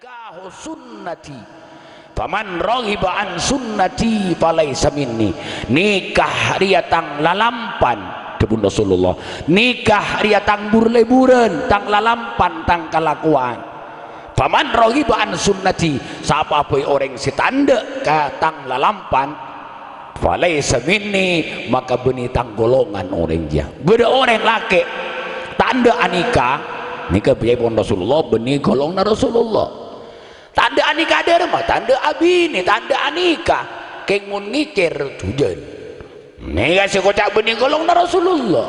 nikahu sunnati faman raghiba an sunnati falaisa minni. Nikah riatang lalampan debun Rasulullah, nikah riatang burleburen tang lalampan tang kalakuan. Faman raghiba an sunnati, siapa pun orang sitanda ka tang lalampan falaisa minni, maka benitang golongan orang dia. Beda orang laki tanda anika nikah pun Rasulullah benih golongan Rasulullah. Tanda anika ada mah tanda abini, tanda anika keng mun ngikir tujuan nika sekocak benih golongan Rasulullah.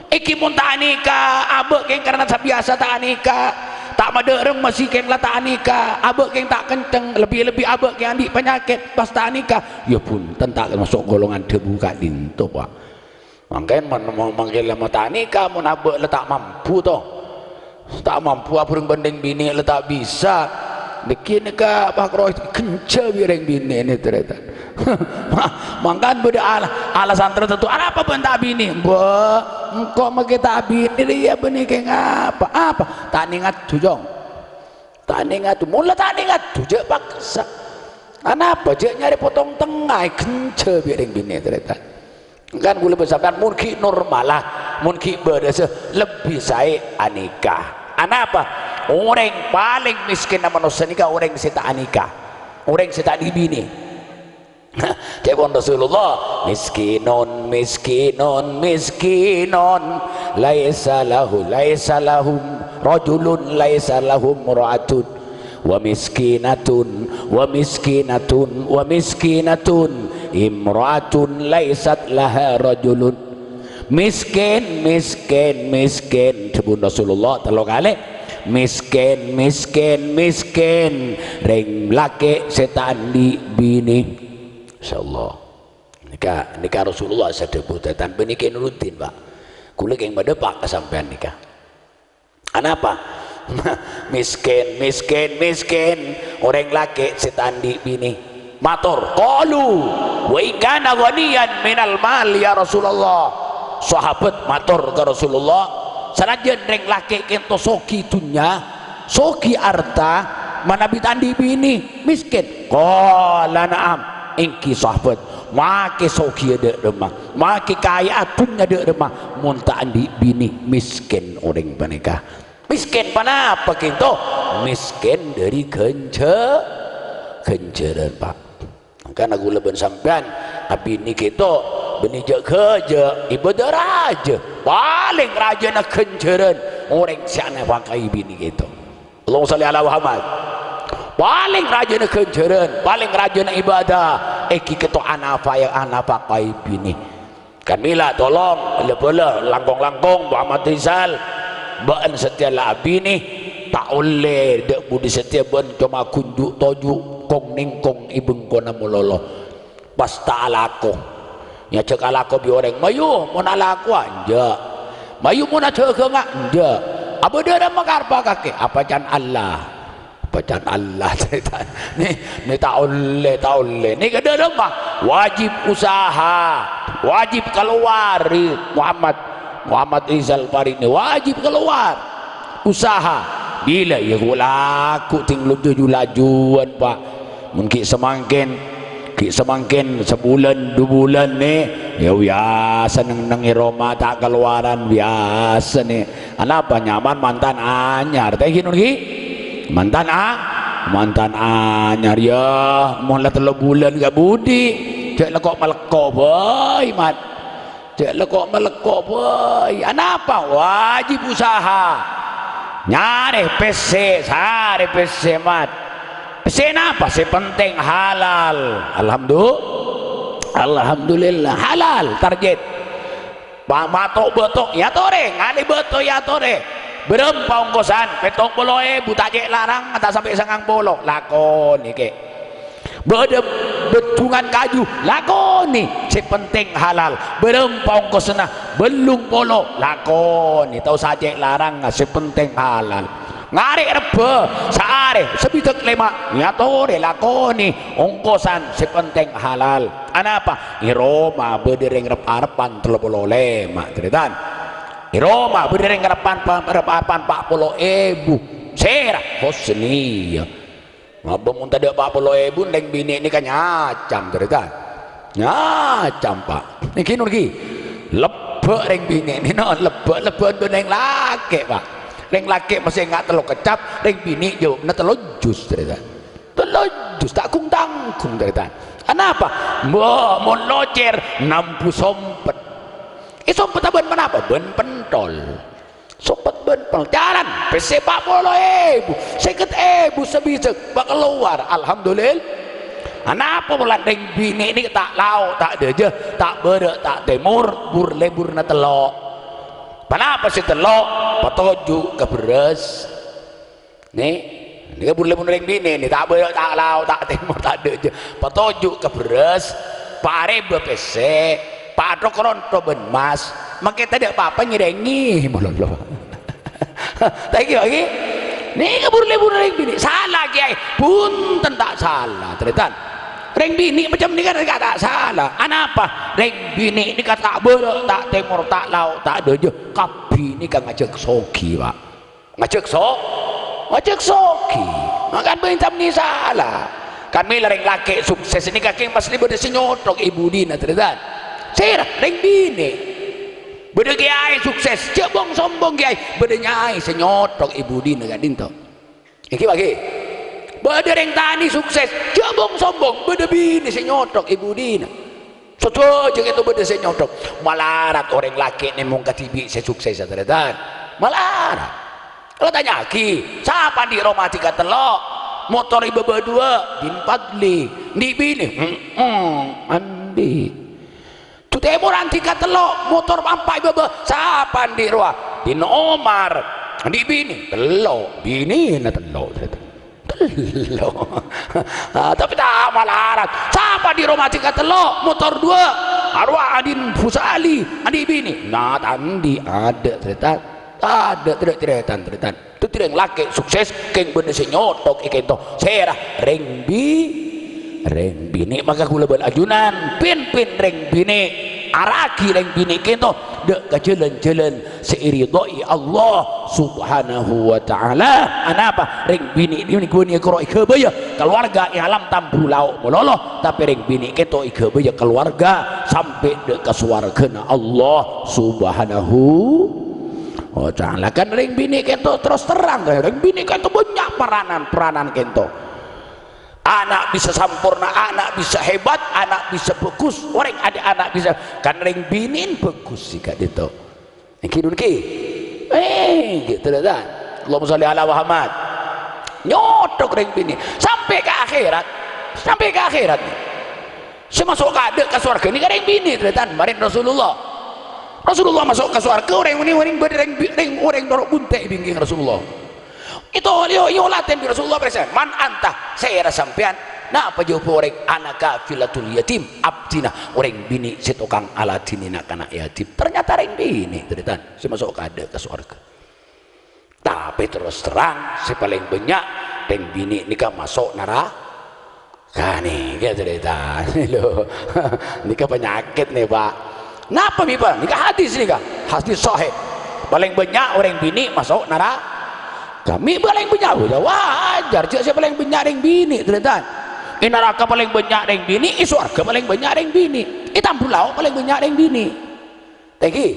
Iki mun tak anika abek keng karena biasa tak anika tak madereng masih keng lah tak anika abek keng tak kenceng lebih-lebih abek keng andi penyakit pas tak anika ya pun tentak masuk golongan debu kat dinto pak. Makanya manggil lama tak anika mun abek letak mampu toh tak mampu apa yang banding bini letak bisa bikin ke Pak Roy kenca bireng bini ini ternyata. Mangkan beda alasan tertentu apa pun tak bini engkau maki tak bini dia bini kayak apa tak ningat tujong tak ningat tu mula tak ningat tujak paksa kenapa je nyari potong tengah kenca bireng bini ternyata. Kan gula bersabdan mungkin normal lah mungkin berdasa lebih saya anikah. Apa orang paling miskin nama manusia nikah orang sita anikah, orang sita dibini. Jepun Rasulullah miskinun miskinun miskinun laisa lahum rajulun laisa lahum mur'atun wa miskinatun wa miskinatun wa miskinatun imra'atun laisat laha rajulun. Miskin miskin miskin Jepun Rasulullah telo kali miskin miskin miskin ring laki setan di bini. Insyaallah nikah Rasulullah sedebutan benikin rutin pak kulit yang berdepak kesampean nikah. Kenapa? Miskin miskin miskin orang laki setan di bini matur qalu wa ikana ghaniyan minal mal ya Rasulullah. Sahabat matur ke Rasulullah sanajan ring laki kento soki dunya soki arta mana bitandi bini miskin qala na'am ingki sahabat maki soki ada remah maki kaya dunya ada remah munta andi bini miskin orang menikah. Miskin kenapa kinto miskin dari kenceran pak. Karena gula ben sampean tapi ini kita benijak kerja ibadah raja paling raja nak kenceran orang siapa pakai bini kita. Allahumma salli ala Muhammad. Paling raja nak kenceran paling raja nak ibadah kita anak pakai bini. Kan mila tolong bela langkong Muhammad Rizal baan setiap bini tak oleh dek budi setiap ben cuma kunjuk tojuk kong ningkong ibeng ko na mulolo basta alako nya cek alako bi orang mayu mun alako anja mayu mun cek nga anja apa dia makarpa kake apa can Allah cerita ni tak oleh ni kada mah wajib usaha wajib keluar Muhammad Rizal Farid ni wajib keluar usaha bila ya laku tinggal lajuan pak mungkin semakin sebulan 2 bulan nih ya biasa neng Roma tak keluaran biasa nih kenapa nyaman mantan anyar teh gini mantan anyar ya mulai 3 bulan gak budi cek lekok melekok boy mat cek lekok melekok boy kenapa wajib usaha nyari PC sari PC mat PC apa sih penting halal alhamdulillah halal target pak matok betok ya tore ngali betok ya tore berapa ongkosan petok poloe buta jek larang tak sampai 90 lakoni ke beda betungan kaju lakoni si penting halal berapa ongkosna belum polo lakoni tahu saja larang si penting halal ngari rebe saare sebidak 5 nyatore lakoni ongkosan si penting halal anapa iroma bedereng rep-arepan 35 ceritaan iroma bedereng repan 40.000 serah husni ya ngapa mun tadi 40.000 reng bini ini kan nyacam cerita nyacam pak niki niki lebek reng bini ini no lebek reng laki pak reng laki masih nggak telur kecap reng bini jauh na telur jus cerita telur jus tak kung tangkung cerita kenapa mau locer nampu sompet sompet ben kenapa ben pentol sompet ben pentol jalan PC 40.000 50.000 sebisek bakal keluar alhamdulillah kenapa bulan reng bini ini tak lau tak deje tak bere tak temur bur lebur na telok kenapa si telok patoju ke beres nih ini kan boleh menereng bini ini tak boleh tak lau tak timur tak ada je patoju ke beres pare BPC pak Adok ben mas makanya tadi apa-apa nyirengi mololo tak kira lagi ini kan boleh menereng bini salah kiai punten tak salah teritan reng bini macam ni kan tak salah kenapa reng bini ini kan tak boleh tak timur tak lau tak ada je kapi ini kan ngajak soki pak ngajak ngajak soki makan bentam ni salah kami lareng laki sukses ini kaki masih berde senyotok ibu dina terdan serah reng bini berde kiai sukses cebong sombong kiai berde nyai senyotok ibu dina kan dinto iki bagi berde reng tani sukses cebong sombong berde bini senyotok ibu dina soto jeng itu berde senyotok malarat orang laki ni mung katibi sukses terdan malarat. Kalau tanya ki, siapa di romatika telok motor ibu berdua bin Padli di bini andi tu temur antika telok motor ampai ibu siapa di roa bin Omar di bini telok bini na telok tapi tak malarat siapa di romatika telok motor dua arwah adin Fusali adi bini nah tandi ada cerita ada tidak itu tidak laki sukses keng bener senyotok ikento serah reng bini maka kula berajunan pin reng bini araki reng bini kento dek kejalan-jalan seiridai Allah subhanahu wa ta'ala anapa reng bini ini guni kero ikebaya keluarga alam tambulau meloloh tapi reng bini kento ikebaya keluarga sampai dek ke suargana Allah subhanahu oh jangan kan reng bini kento terus terang reng bini kento banyak peranan kento anak bisa sempurna anak bisa hebat anak bisa bagus orang ada anak bisa kan reng bini bagus sih kak itu niki gitu dah Allahumma sholli ala Muhammad nyotok reng bini sampai ke akhirat nih semasuk kade ke surga ini kan reng bini ternyata marin Rasulullah masuk ke surga orang dorok buntek bingking Rasulullah itu yo laten di Rasulullah presiden man anta saya sampean nah apa jawab orang anak kafilatul yatim abdina orang bini setukang aladinina kana yatim ternyata orang bini ternyata saya masuk ke surga tapi terus terang si paling banyak orang bini nikah masuk neraka nih gitu cerita nikah penyakit nih pak kenapa Pak? Nikah hadis sahih paling banyak orang bini masuk neraka kami paling banyak udah wajar cik saya paling banyak orang bini ternyata neraka paling banyak orang bini surga paling banyak orang bini tambulau paling banyak orang bini tegi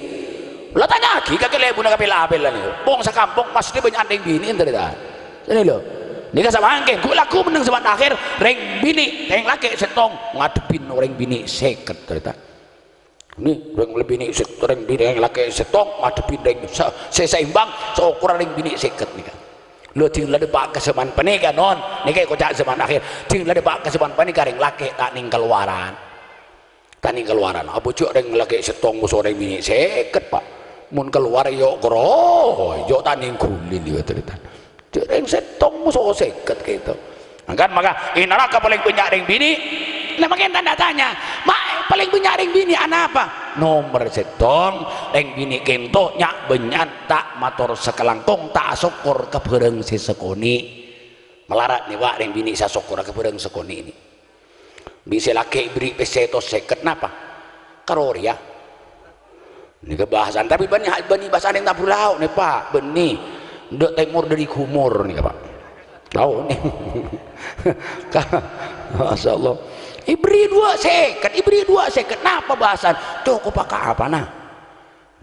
lo tanya lagi kakek lebu nak kapil lah nih bong sekampung pasti banyak orang bini ternyata ini lo nikah sama angin gue laku menang zaman akhir orang bini yang laki setong ngadepin orang bini seket ternyata ini orang lebih ini orang bini yang laki setong ngadepin orang seimbang seukuran orang bini seket nih kan lo tinggal depak keseman penikah non ini kayak kocak zaman akhir tinggal depak keseman penikah yang laki tak ning keluaran apa cok orang laki setong musuh orang bini seket pak mun keluar yuk kroy yuk tak ning kulin juga cerita cok orang setong musuh seket gitu kan maka neraka paling banyak orang bini lah makin tanda tanya mak paling banyak ring bini anak apa nomor setong ring bini kento nyak benyan tak motor sekelangkong tak syukur kebereng si sekoni melarat nih pak ring bini saya syukur kebereng sekoni ini bisa laki beri peseto seket napa karoria ini kebahasan tapi bani bahasan yang tak pulau nih pak benih ndek timur dari kumur nih Pak, tahu nih. Masya Allah. Ibri 2 second, Ibri 2 second. Kenapa bahasan? Cukup pakai apa nah?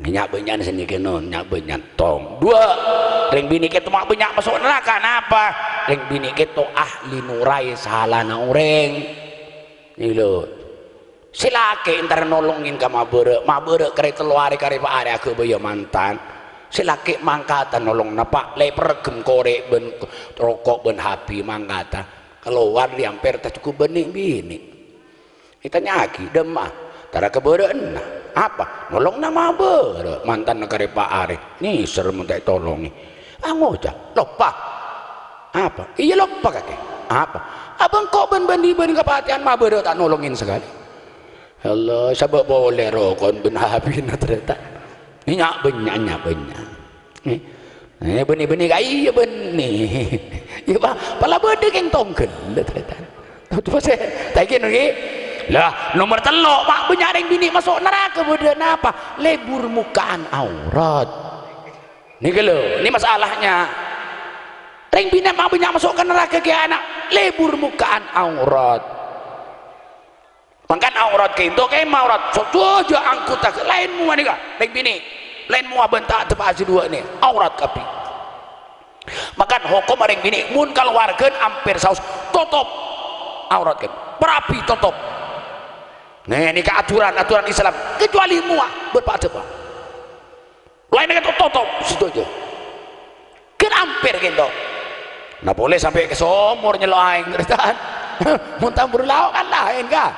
Nyak benyan sini kenon, nyak benyan tong. 2, ring bini kita mak benyak masuk neraka. Kenapa? Ring bini kita ahli nurai salah na orang. Ini lo. Silake ntar nolongin ke mabere kare teluari kare pak are aku bayo mantan. Silake mangkatan nolong napa leper gem korek ben rokok ben hapi mangkata. Keluar di amper tak cukup benih bini. Kita nyaki demah tara kebereen apa nolong nama ber mantan negara Pak Arif nih serem tak tolong nih angoja lupa apa iya lupa kakek apa abang kok ben kepatian mah ber tak nolongin sekali Allah sabab boleh rokon ben habis ternyata ini nyak benyak nih benih kaya benih iya pak pala berde keng tongkel ternyata tuh saya takin lagi lah nomor telok mak banyak yang bini masuk neraka beda apa lebur mukaan aurat ini kalau ini masalahnya yang bini mak banyak masuk ke neraka ke anak lebur mukaan aurat makan aurat ke itu kayak aurat so aja angkut lain mua nih kak yang bini lain mua bentak tepat si 2 nih aurat kapi makan hukum yang bini mun keluarkan hampir saus tutup aurat kan berapi tutup. Nah ini aturan Islam kecuali muak berpada pak lainnya kan tutup situ aja kan hampir gitu nah boleh sampai ke somor nyelain kan muntah berlauk kan lain kan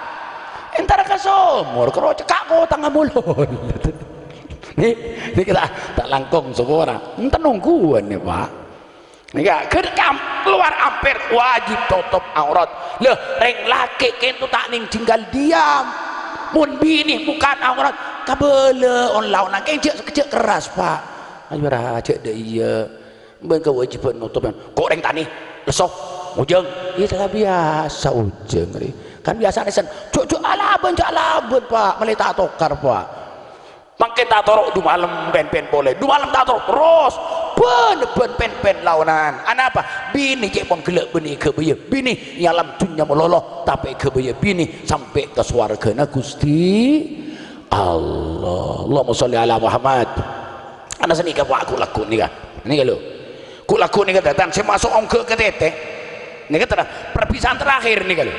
entar ke somor kalau cekak kau tangga mulon ini kita tak langkong seorang entar nungguan nih pak ya keluar hampir wajib tutup aurat loh reng laki kentu tak ning tinggal diam mun bini bukan aurat kabele on lawan kecek keras pak ayo raja deh iya ben kewajiban nutup kok reng tani lesok ujeng iya tak biasa ujeng kan biasa nesen cuk alaban pak melita tokar pak makin tak torok du malam pen boleh du malam tak torok terus pen lawanan apa bini cek pun gelak bini kebaya bini nyalam dunia meloloh tapi kebaya bini sampai ke swarga na Gusti Allah. Allahumma sholli ala Muhammad. Ana seni ka aku laku ni kan ini kalau ku laku ni kan datang saya masuk ongke ke tete ini kan perpisahan terakhir nih kalau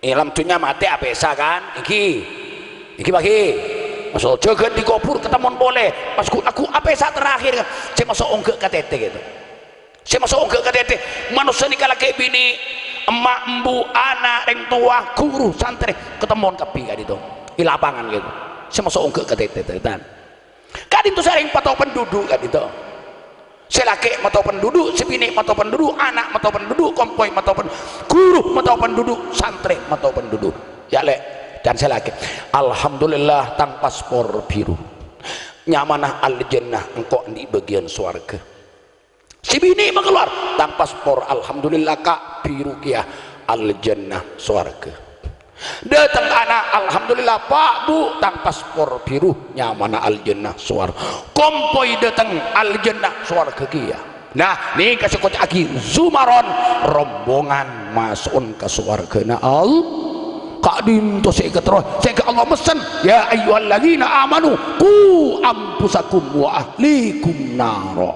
nyalam dunia mati apa kan iki bagi masuk jaga di kubur ketemu boleh masuk aku apa saat terakhir kan saya masuk ongke KTT gitu saya masuk ongke KTT manusia ini kalau kayak bini emak embu anak yang tua guru santri ketemu kapi kan itu di lapangan gitu saya masuk ongke KTT kan itu sering patau penduduk kan itu saya laki matau penduduk si bini matau penduduk anak matau penduduk kompoi matau penduduk guru matau penduduk santri matau penduduk ya lek dan saya lagi alhamdulillah tang paspor biru nyamanah al-jannah engkau di bagian surga si bini mengeluar tang paspor alhamdulillah kak biru kia al-jannah surga datang anak alhamdulillah pak bu tang paspor biru nyamanah al-jannah surga kompoi datang al-jannah surga kia nah ini kasih kocak lagi zumaron rombongan masuk ke surga na Kak dinto saya terus saya ke Allah mesen ya ayyuhalladzina amanu qu anfusakum wa ahlikum naro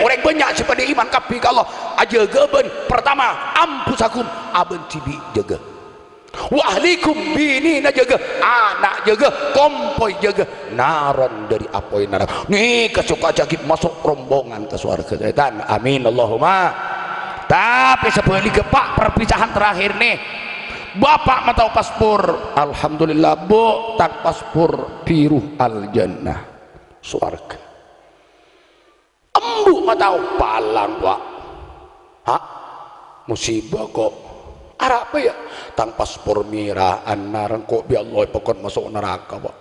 orang banyak sepada iman kapi Allah aja geben pertama anfusakum aben tibi jaga wa ahlikum bini na jaga anak jaga kompoi jaga naron dari apoi neraka nih kesuka jagib masuk rombongan ke surga setan amin Allahumma tapi sebelum pak perpisahan terakhir nih bapak matau paspor alhamdulillah bu tak paspor biru al-jannah surga embu matau palang pak musibah kok arah apa ya tang paspor merah anar kok biar Allah pokok masuk neraka pak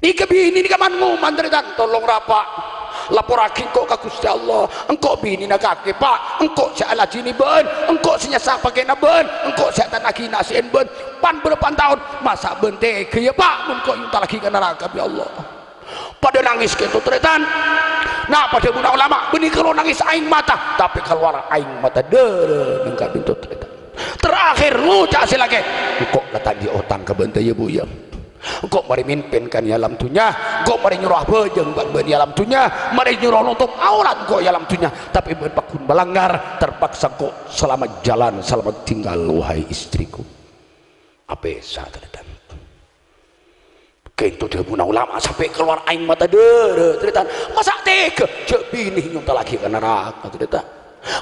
ini kebini ini kamanmu mandiritan tolong rapak laporake kok ke Gusti Allah engkau bini nak kaki pak engkau salah jini ben engkau senyasa pakai na ben engkau setan lagi nasin ben pan berpan tahun masa bente ya pak engkau yuta lagi ke neraka ya Allah pada nangis gitu tretan. Nah pada munah ulama benih kalau nangis aing mata tapi keluar aing mata dere nengka pintu tretan. Terakhir ngucap si lagi kok letak di otang ke bentai ya bu ya kok mari mimpin kan ya alam dunya kok mari nyuruh bejeng bak ben alam dunya mari nyuruh nutup aurat kok ya alam dunya tapi berpakun melanggar terpaksa kok selamat jalan selamat tinggal wahai istriku apa saat tretan itu dia munah ulama sampai keluar aing mata dere tretan masa tega cek bini nyunta lagi ke neraka tretan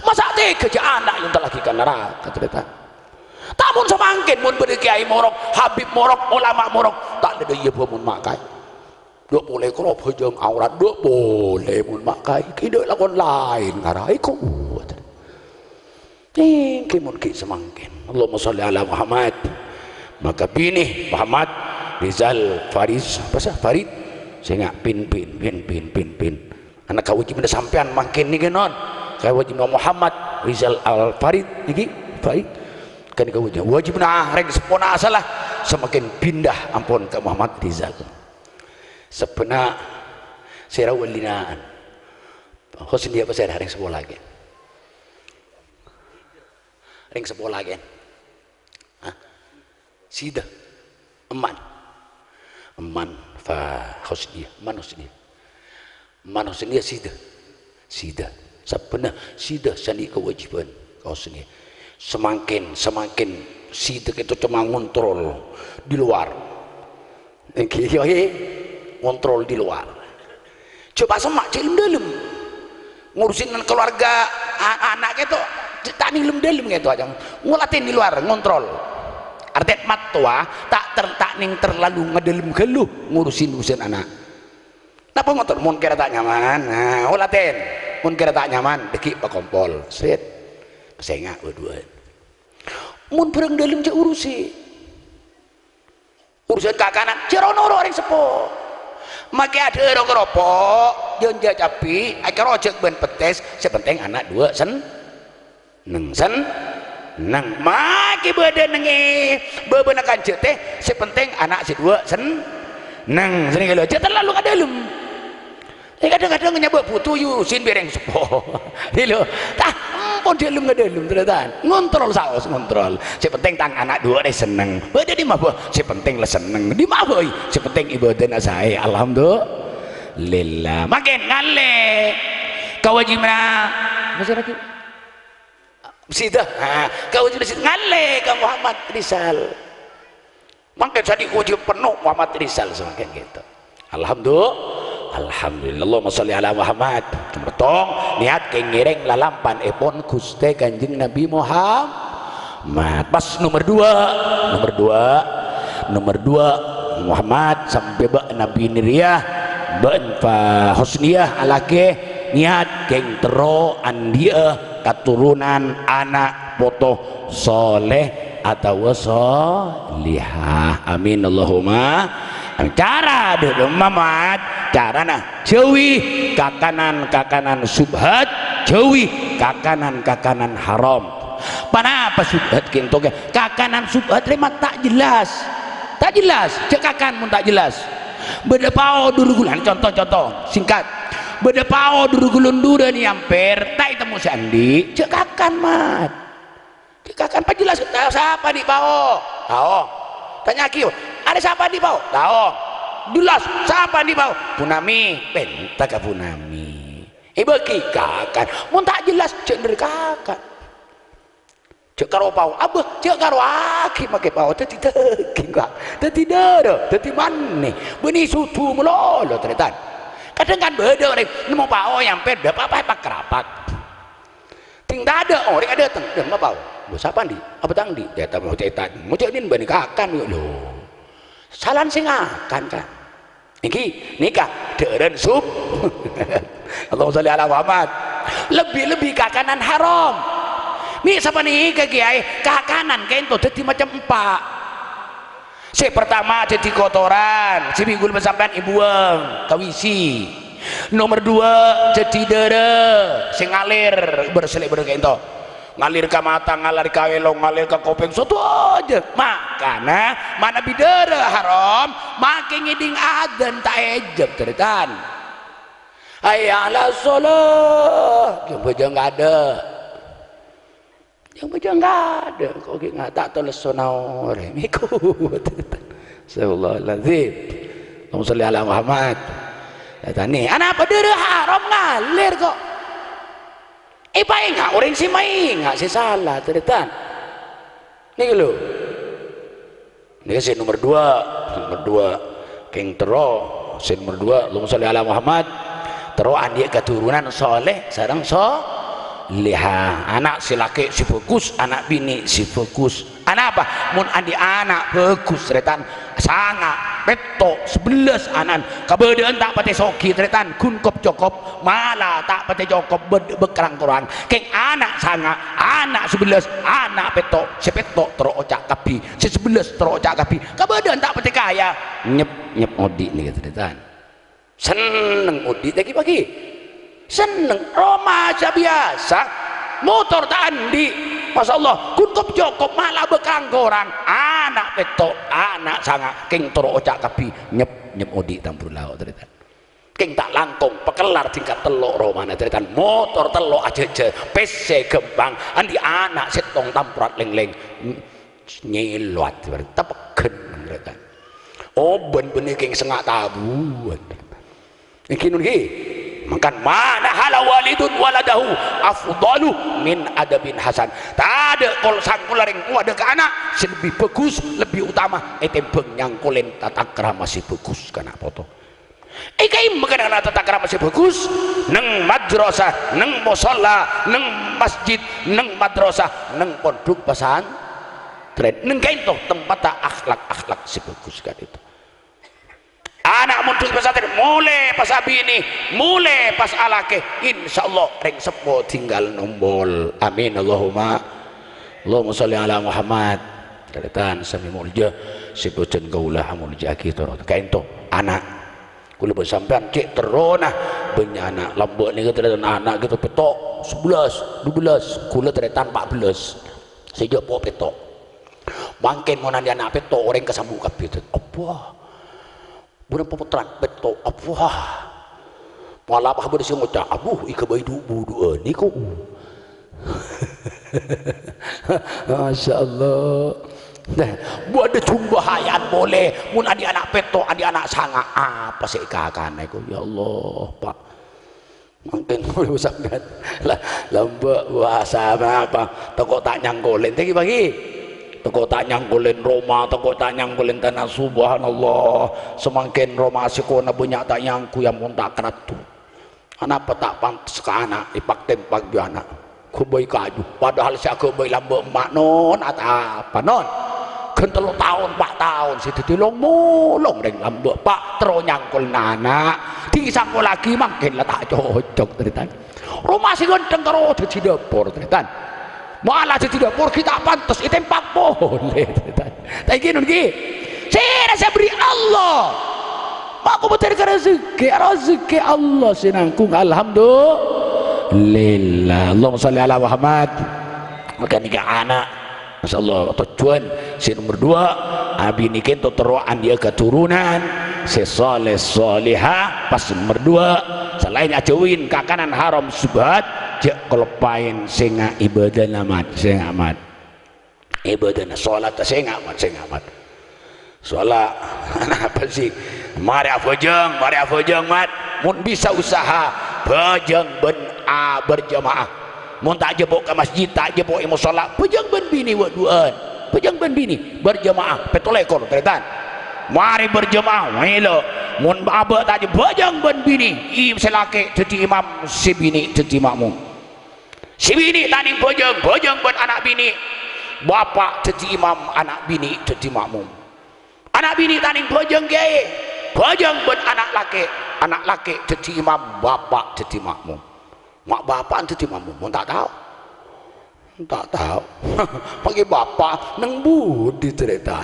masa tega cek anak nyunta lagi ke neraka tretan tamun semangkin mun beri kiai morok habib morok ulama morok tak ada iya mun makai dok boleh kalau bejeng aurat dok boleh mun makai tidak lakon lain ngarai kuat ini mun ki semangkin Allahumma sholli ala Muhammad maka bini Muhammad Rizal Faris apa sih Farid saya nggak pin anak kau wajib ada sampean makin nih non kau wajib Muhammad Rizal Al Farid ini Farid kan kau wajib nah reng sepona salah semakin pindah ampun ke Muhammad Rizal sepena saya walinaan hosin dia apa saya reng sekolah lagi reng sekolah lagi sida eman fa husniya man husniya sida sapena sida sani kewajiban husniya semakin sida itu cuma ngontrol di luar ngontrol di luar coba semak cilem dalam ngurusin keluarga anak itu tak nilem dalam gitu aja ngulatin di luar ngontrol artinya matwa tak terlalu ngedelem geluh ngurusin anak napa ngotor mun kira tak nyaman nah ulatin mun kira tak nyaman deki pakompol set sengak berdua mun bereng dalem cek urusan kakanan cerono orang sepo make ada orang keropok jonja capi akhir ojek ben petes sepenting anak dua neng maki badan nengi bebenakan teh sepenting anak si dua neng sering kalau aja terlalu ke dalam kadang-kadang nyabak putu yusin bereng sepo dilo tah pun dalam ke dalam ternyata ngontrol saus ngontrol sepenting tang anak dua deh seneng badan di mabah sepenting lah seneng di mabah sepenting ibadah saya alhamdulillah makin ngale kewajiban masyarakat sida kau jadi ngale ke Muhammad Rizal makin jadi wajib penuh Muhammad Rizal semakin gitu alhamdulillah Allahumma sholli ala Muhammad tong niat ke ngiring lalampan epon Gusti Kanjeng Nabi Muhammad pas nomor dua Muhammad sampai bak Nabi Niriyah bak Husniyah alake niat keng tero andia keturunan anak foto soleh atau solihah amin Allahumma cara dulu Muhammad cara nah jauhi kakanan subhat jauhi kakanan haram panapa subhat kinto kakanan subhat remat tak jelas cek kakan mun tak jelas beda pao dulu gulan contoh singkat beda pao dulu gulunduran nyamper tak temu sandi cek kakan mat cek kakan apa jelas siapa di pao tahu tanya kieu ada siapa di pao tahu jelas siapa di pao Punami penta ka Punami bagi kakan mun tak jelas cek dari kakan cek karo pao abah cek karo aki make pao tadi daging kak tadi dada tadi maneh benih sudu melolo ternyata kadang kan beda orang nemu pao nyampe udah apa kerapak tinggal ada orang ada datang dan apa siapa di apa tang di jatah mau cetin bani kakan lo salan sing akan kan iki nikah deren sub Allahumma sholli ala Muhammad lebih kakanan haram nih siapa nih ke kiai kakanan kain tuh jadi macam empat si pertama jadi kotoran si minggu sampean ibuang kawisi nomor dua jadi dere sing ngalir berselik berkain toh ngalir ke mata, ngalir ke welong, ngalir ke kuping, satu aja. Makanya mana bidara haram makin ngiding adzan tak ejek teritan. Hayya ala sholat, yang baca nggak ada, yang baca nggak ada, kok nggak tak tulis sonau remikut. Astagfirullahaladzim. Allahumma sholli ala Muhammad. Kata nih, anak bidara haram ngalir kok. Paling nggak orang si main nggak si salah teritan. Nih lo, ini si nomor dua, King Tero, si nomor dua, Allahumma sholli ala Muhammad. Tero andi keturunan soleh, sarang liha, anak si laki si fokus, anak bini si fokus. Anak apa? Mun andi anak fokus teritan, sangat peto 11 anan kebedean tak pati soki teritan kunkop cokop malah tak pati cokop bekerang-kerang keng anak sangat anak 11 anak peto si peto terocak kapi si 11 terocak kapi kebedean tak pati kaya nyep odi nih teritan seneng odi pagi seneng remaja biasa motor tak andi Masya Allah, kuntop jokop malah bekang korang anak petok, anak sangat king terocak kapi nyep odi tampur laut teritan king tak langkong pekelar tingkat telok romana teritan motor telok aja PC gembang andi anak setong tampurat leng nyelot tepeken teritan oh ben-ben king sengak tabuan ini makan mana hala walidun waladahu afdalu min adabin hasan tak ada kol sangkularing ada ke anak lebih bagus lebih utama tembeng nyangkulen tata krama masih bagus kana foto kai makan anak tata krama masih bagus neng madrasah neng musalla neng masjid neng madrasah neng pondok pesantren neng kain toh tempat akhlak si bagus kan itu anak muncul pesantren mulai pas abini mulai pas alake insyaallah reng sepo tinggal nombol amin Allahumma sholli ala Muhammad teritan sami mulja si boten kaulah mulja kita kain to anak kula bersampean cek terona banyak anak lambok ni kata anak gitu petok 11 12 kula teritan 14 sejak po petok mangken monan anak petok orang kesambung kabeh apa bukan pemutran betul apa malah apa bersih ngocak abuh ika bayi dubu dua ni kau Masya Allah nah buat ada cumbahayan boleh mun adi anak peto adi anak sanga apa sih kakak aku ya Allah pak mungkin boleh sampean lambak bahasa apa toko tak nyangkolen tadi pagi toko tak nyangkulen Roma, toko tak nyangkulen tanah subhanallah semakin Roma sikona banyak tak nyangku yang pun tak keratu anak petak pantas ke anak ipak tempak di anak kubai kaju padahal saya kubai lambak emak non atau apa non kan 3 tahun 4 tahun situ tilong mulong dengan lambak pak terus nyangkul anak disangkul lagi makin lah tak cocok teritan Roma sih ganteng terus di dapur teritan malah jadi dapur kita pantas itu tempat boleh tapi gini saya beri Allah aku betul rezeki Allah sinangkung alhamdulillah Allahumma sholli ala Muhammad maka nikah anak Masya Allah tujuan si nomor 2 abi nikin to teroan dia keturunan si soleh soleha pas nomor 2 selain ajawin kakanan haram subhat jak kelepain singa ibadah amat sing amat ibadah salat sing amat salat apa sih mari afojeng mat mun bisa usaha bajang berjamaah mun tak jebok ke masjid tak jebok musala bajang ben bini waduan bajang ben bini berjamaah petolekor tretan mari berjamaah melo mun aba tak bajang ben bini selake jadi imam si bini jadi makmum si bini tanding bojong ben anak bini bapak jadi imam anak bini jadi makmum anak bini tanding bojong gaya bojong ben anak laki jadi imam bapak jadi makmum mak bapak jadi makmum mun tak tahu pagi bapak neng budi cerita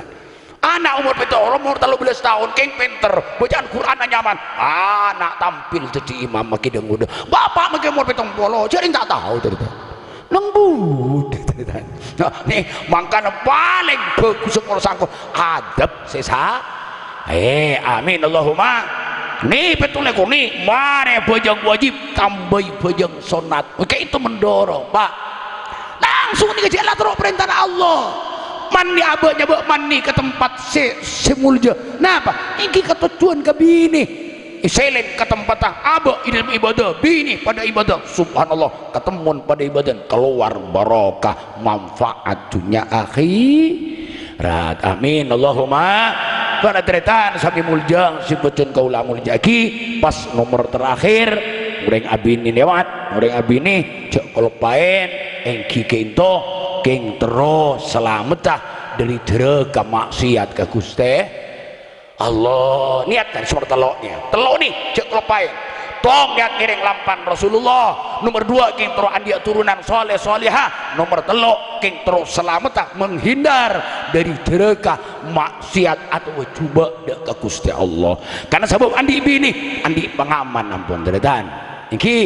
anak umur petoro umur 13 tahun keng pinter bacaan Quran nyaman anak tampil jadi imam makin dengudah bapak makin umur petong polo jadi tak tahu cerita lembut. Nah, nih makanya paling bagus kalau sangko adab sesa. Amin Allahumma. Nih betul aku nih mare bojang wajib tambah bojang sunat. Oke itu mendorong Pak. Langsung nih ke jalan terus perintah Allah. Mandi abah nyabak mandi ke tempat semulja. Napa? Ini ketujuan ke bini. Selain ke tempat abah dalam ibadah, bini pada ibadah. Subhanallah, ketemuan pada ibadah, keluar barokah, manfaat dunia akhirat. Amin Allahumma. Karena teritan sampai muljang si bocon kaulah muljaki pas nomor terakhir urang abini lewat, urang abini cek kelupain engki kento keng terus selamat dah dari dereka maksiat ke Gusti Allah. Niat dan seperti telok nih cek kelupain tong niat ngiring lampan Rasulullah. Nomor 2 keng terus andia turunan soleh solehah. Nomor 3 keng terus selamat dah menghindar dari dereka maksiat atau coba ke Gusti Allah. Karena sebab andi bini andi pengaman ampun deretan iki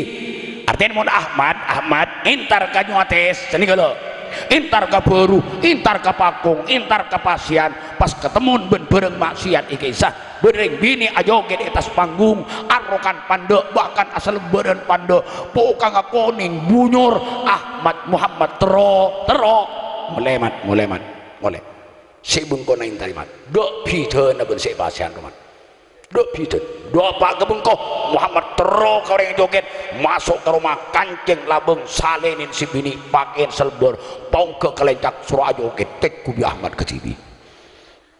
artinya mun Ahmad intar ka nyuates seni kalau intar ka baru intar ka pakung intar ka pasian pas ketemu ben bareng maksiat iki sah bereng bini ajoget di atas panggung arokan pandek bahkan asal beren pandek pokang koning bunyur Ahmad Muhammad tero molemat molek si bengko nain tarimat dok piteun na ben si pasian roman dok piteun dok pak kebengko Muhammad tero ka orang joget masuk ke rumah kancing labeng salenin si bini pakein selbor pong ke kelencak suruh joget tek kubi Ahmad ke sini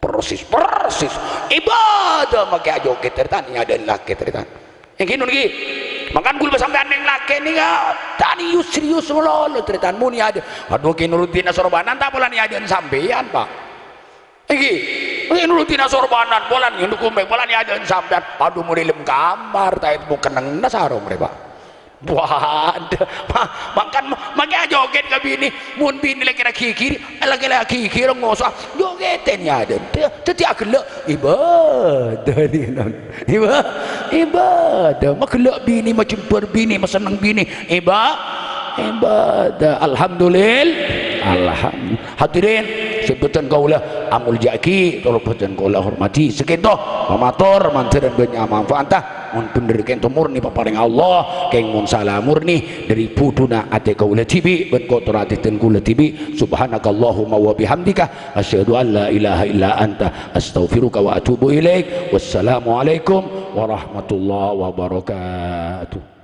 persis ibadah make joget teritan nya ada laki teritan yang gini lagi makan gula sampai aneh laki nih tani serius lolo teritan mu nih ada aduh kini nurutin sorbanan tak pola nih ada sampean Pak ini nurutin sorbanan pola nih nukumbek pola nih ada sampean aduh mau dilem kamar tak mau keneng nasaro mereka waduh makan makanya joget ke bini mun bini laki-laki kiri ngosok jogetin ya ada jadi agelak ibadah nih ibadah magelak bini macam berbini seneng bini ibadah alhamdulillah hadirin sebutan kaulah amul jaki tolong betul kaulah hormati sekitu pamator mantiran banyak manfaat mun bener kento murni paparing Allah keng mun salah murni dari puduna ate kaula tibi ben kotor ate ten kula tibi subhanakallahumma wa bihamdika asyhadu an la ilaha illa anta astaghfiruka wa atubu ilaik wassalamu alaikum warahmatullahi wabarakatuh.